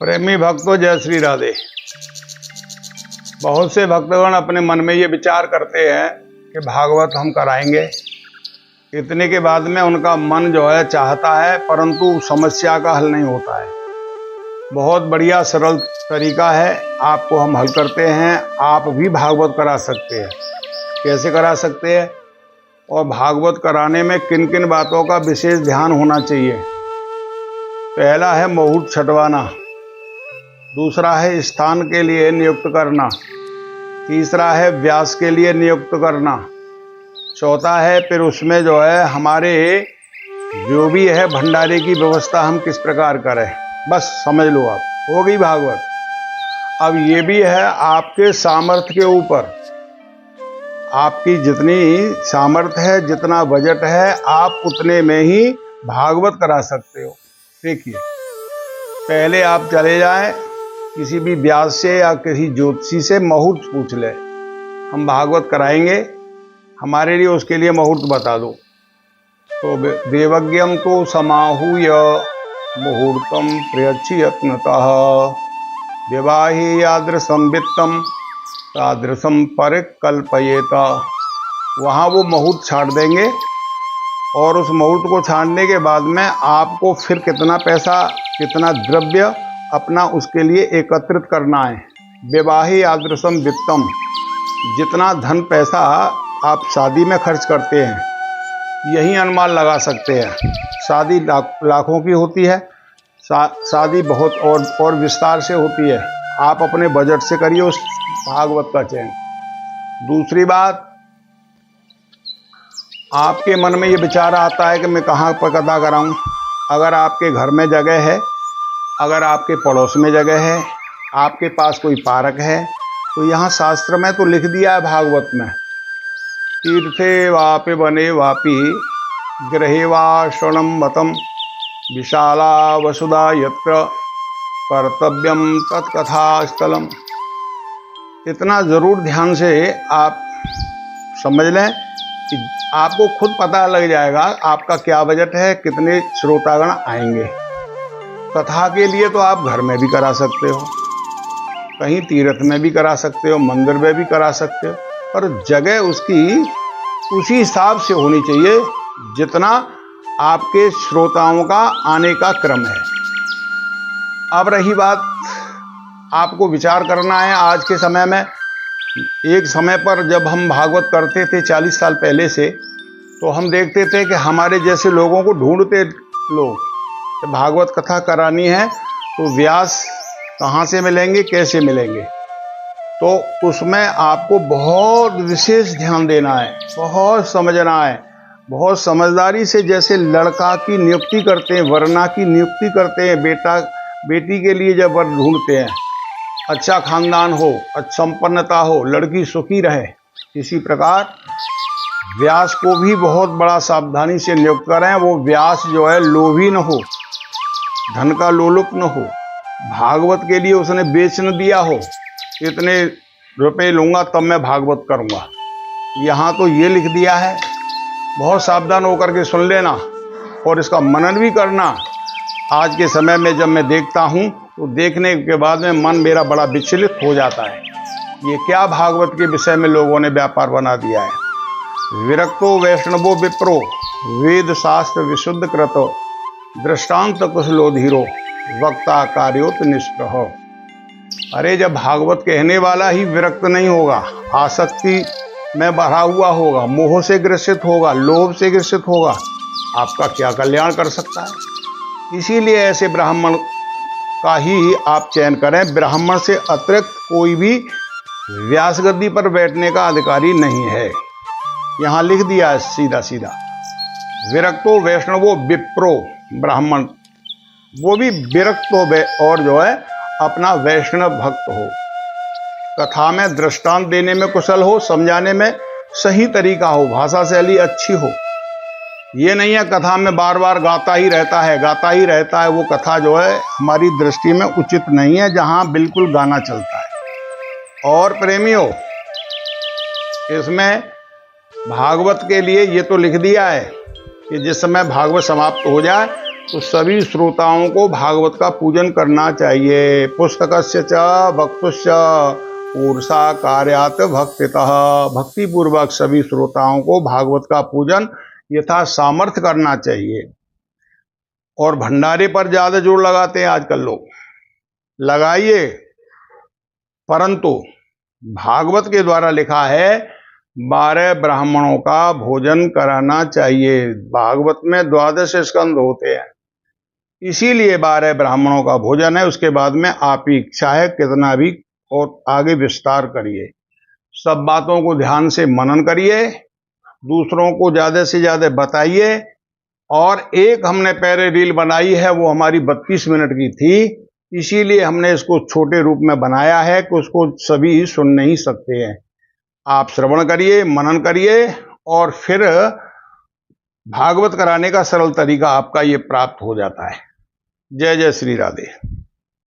प्रेमी भक्तों, जय श्री राधे। बहुत से भक्तगण अपने मन में ये विचार करते हैं कि भागवत हम कराएंगे। इतने के बाद में उनका मन जो है चाहता है, परंतु समस्या का हल नहीं होता है। बहुत बढ़िया सरल तरीका है, आपको हम हल करते हैं। आप भी भागवत करा सकते हैं। कैसे करा सकते हैं और भागवत कराने में किन किन बातों का विशेष ध्यान होना चाहिए? पहला है मुहूर्त छटवाना, दूसरा है स्थान के लिए नियुक्त करना, तीसरा है व्यास के लिए नियुक्त करना, चौथा है फिर उसमें जो है हमारे जो भी है भंडारे की व्यवस्था हम किस प्रकार करें। बस समझ लो, आप हो गई भागवत। अब ये भी है आपके सामर्थ्य के ऊपर, आपकी जितनी सामर्थ्य है, जितना बजट है, आप उतने में ही भागवत करा सकते हो। देखिए, पहले आप चले जाएं किसी भी व्यास से या किसी ज्योतिषी से, मुहूर्त पूछ ले, हम भागवत कराएंगे, हमारे लिए उसके लिए मुहूर्त बता दो। तो देवज्ञम तो समाहूय मुहूर्तम प्रयच्छयत्नतः विवाहे यादृशं वित्तम तादृशं परिकल्पयेत। वहाँ वो मुहूर्त छाट देंगे और उस मुहूर्त को छाटने के बाद में आपको फिर कितना पैसा, कितना द्रव्य अपना उसके लिए एकत्रित करना है। विवाहे यादृशं वित्तम, जितना धन पैसा आप शादी में खर्च करते हैं, यही अनुमान लगा सकते हैं। शादी लाखों की होती है, शादी बहुत और विस्तार से होती है। आप अपने बजट से करिए उस भागवत का चयन। दूसरी बात, आपके मन में ये विचार आता है कि मैं कहाँ पर कथा कराऊं। अगर आपके घर में जगह है, अगर आपके पड़ोस में जगह है, आपके पास कोई पार्क है, तो यहाँ शास्त्र में तो लिख दिया है भागवत में, तीर्थे वापि वने वापि गृहे वा शरणं मतम विशाला वसुधा यत्र कर्तव्यम तत्कथा स्थलम। इतना ज़रूर ध्यान से आप समझ लें कि आपको खुद पता लग जाएगा आपका क्या बजट है, कितने श्रोतागण आएंगे। कथा के लिए तो आप घर में भी करा सकते हो, कहीं तीर्थ में भी करा सकते हो, मंदिर में भी करा सकते हो, पर जगह उसकी उसी हिसाब से होनी चाहिए जितना आपके श्रोताओं का आने का क्रम है। अब रही बात, आपको विचार करना है आज के समय में। एक समय पर जब हम भागवत करते थे 40 साल पहले से, तो हम देखते थे कि हमारे जैसे लोगों को ढूंढते लोग, भागवत कथा करानी है तो व्यास कहाँ से मिलेंगे, कैसे मिलेंगे। तो उसमें आपको बहुत विशेष ध्यान देना है, बहुत समझना है, बहुत समझदारी से। जैसे लड़का की नियुक्ति करते हैं, वरना की नियुक्ति करते हैं, बेटा बेटी के लिए जब वर ढूंढते हैं, अच्छा खानदान हो, अच्छा संपन्नता हो, लड़की सुखी रहे, इसी प्रकार व्यास को भी बहुत बड़ा सावधानी से नियुक्त करें। वो व्यास जो है लोभी न हो, धन का लोलुप न हो, भागवत के लिए उसने बेच न दिया हो, इतने रुपए लूंगा तब मैं भागवत करूंगा। यहाँ तो ये लिख दिया है, बहुत सावधान होकर के सुन लेना और इसका मनन भी करना। आज के समय में जब मैं देखता हूँ तो देखने के बाद में मन मेरा बड़ा विचलित हो जाता है। ये क्या भागवत के विषय में लोगों ने व्यापार बना दिया है। विरक्तो वैष्णवो विप्रो वेद शास्त्र विशुद्ध कृतो दृष्टांत कुशलो धीरो वक्ता कार्योत निष्प्रह। अरे जब भागवत कहने वाला ही विरक्त नहीं होगा, आसक्ति में भरा हुआ होगा, मोह से ग्रसित होगा, लोभ से ग्रसित होगा, आपका क्या कल्याण कर सकता है। इसीलिए ऐसे ब्राह्मण का ही आप चयन करें। ब्राह्मण से अतिरिक्त कोई भी व्यास गद्दी पर बैठने का अधिकारी नहीं है। यहाँ लिख दिया है सीधा सीधा, विरक्तो वैष्णवो विप्रो, ब्राह्मण वो भी विरक्त हो और जो है अपना वैष्णव भक्त हो, कथा में दृष्टांत देने में कुशल हो, समझाने में सही तरीका हो, भाषा शैली अच्छी हो। ये नहीं है कथा में बार बार गाता ही रहता है। वो कथा जो है हमारी दृष्टि में उचित नहीं है, जहाँ बिल्कुल गाना चलता है। और प्रेमियों, इसमें भागवत के लिए ये तो लिख दिया है कि जिस समय भागवत समाप्त हो जाए तो सभी श्रोताओं को भागवत का पूजन करना चाहिए। पुस्तकस्य च भक्तुश्च ऊर्षा कार्यात भक्तितः, भक्ति पूर्वक सभी श्रोताओं को भागवत का पूजन यथा सामर्थ्य करना चाहिए। और भंडारे पर ज्यादा जोर लगाते हैं आजकल लोग, लगाइए, परंतु भागवत के द्वारा लिखा है 12 ब्राह्मणों का भोजन कराना चाहिए। भागवत में 12 स्कंद होते हैं, इसीलिए 12 ब्राह्मणों का भोजन है। उसके बाद में आप ही चाहे कितना भी और आगे विस्तार करिए, सब बातों को ध्यान से मनन करिए, दूसरों को ज्यादा से ज्यादा बताइए। और एक हमने पहले रील बनाई है, वो हमारी 32 मिनट की थी, इसीलिए हमने इसको छोटे रूप में बनाया है कि उसको सभी सुन नहीं सकते हैं। आप श्रवण करिए, मनन करिए, और फिर भागवत कराने का सरल तरीका आपका ये प्राप्त हो जाता है। जय जय श्री राधे।